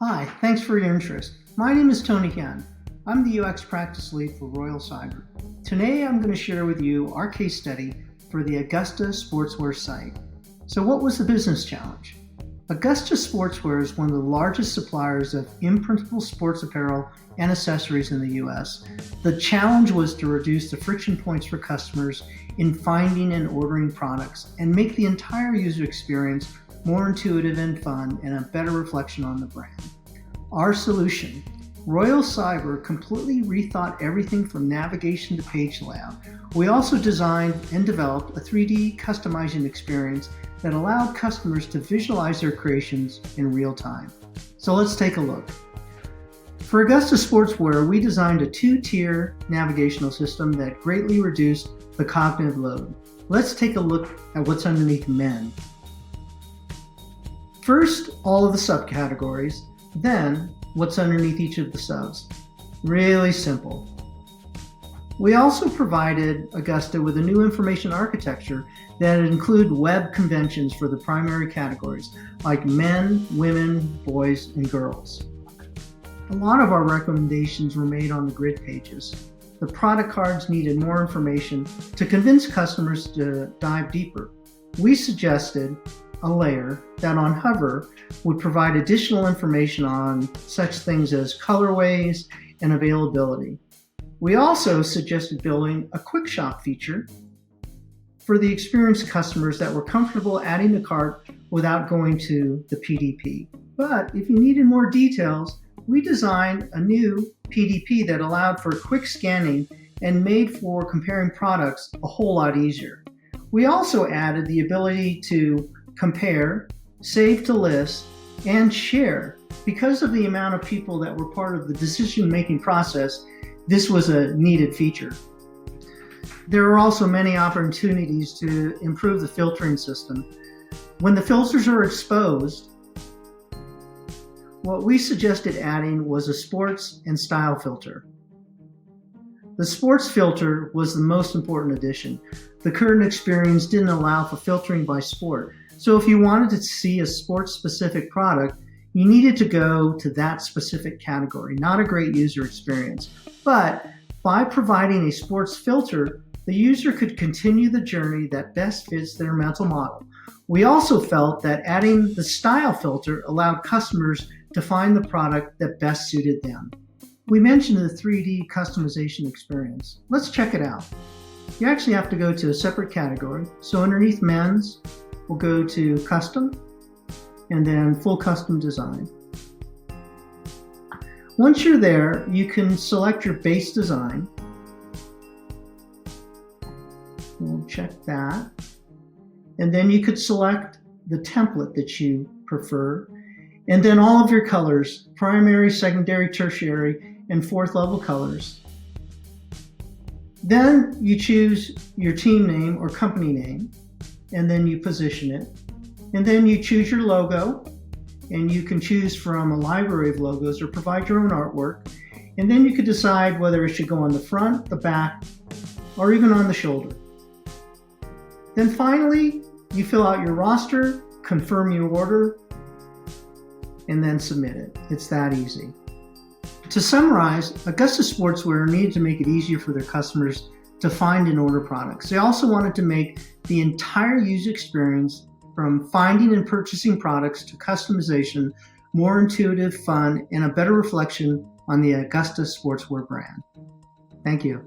Hi, thanks for your interest. My name is Tony Hyun. I'm the UX practice lead for Royal Cyber. Today I'm going to share with you our case study for the Augusta Sportswear site. So what was the business challenge? Augusta Sportswear is one of the largest suppliers of imprintable sports apparel and accessories in the US. The challenge was to reduce the friction points for customers in finding and ordering products and make the entire user experience more intuitive and fun and a better reflection on the brand. Our solution, Royal Cyber, completely rethought everything from navigation to page layout. We also designed and developed a 3D customizing experience that allowed customers to visualize their creations in real time. So let's take a look. For Augusta Sportswear, we designed a 2-tier navigational system that greatly reduced the cognitive load. Let's take a look at what's underneath men. First, all of the subcategories, then what's underneath each of the subs. Really simple. We also provided Augusta with a new information architecture that include web conventions for the primary categories, like men, women, boys, and girls. A lot of our recommendations were made on the grid pages. The product cards needed more information to convince customers to dive deeper. We suggested a layer that on hover would provide additional information on such things as colorways and availability. We also suggested building a quick shop feature for the experienced customers that were comfortable adding the cart without going to the PDP. But if you needed more details, we designed a new PDP that allowed for quick scanning and made for comparing products a whole lot easier. We also added the ability to compare, save to list, and share. Because of the amount of people that were part of the decision-making process, this was a needed feature. There are also many opportunities to improve the filtering system. When the filters are exposed, what we suggested adding was a sports and style filter. The sports filter was the most important addition. The current experience didn't allow for filtering by sport. So if you wanted to see a sports-specific product, you needed to go to that specific category. Not a great user experience. But by providing a sports filter, the user could continue the journey that best fits their mental model. We also felt that adding the style filter allowed customers to find the product that best suited them. We mentioned the 3D customization experience. Let's check it out. You actually have to go to a separate category. So underneath men's, we'll go to custom and then full custom design. Once you're there, you can select your base design. We'll check that. And then you could select the template that you prefer. And then all of your colors, primary, secondary, tertiary, and fourth level colors. Then you choose your team name or company name, and then you position it. And then you choose your logo, and you can choose from a library of logos or provide your own artwork. And then you could decide whether it should go on the front, the back, or even on the shoulder. Then finally, you fill out your roster, confirm your order, and then submit it. It's that easy. To summarize, Augusta Sportswear needed to make it easier for their customers to find and order products. They also wanted to make the entire user experience, from finding and purchasing products to customization, more intuitive, fun, and a better reflection on the Augusta Sportswear brand. Thank you.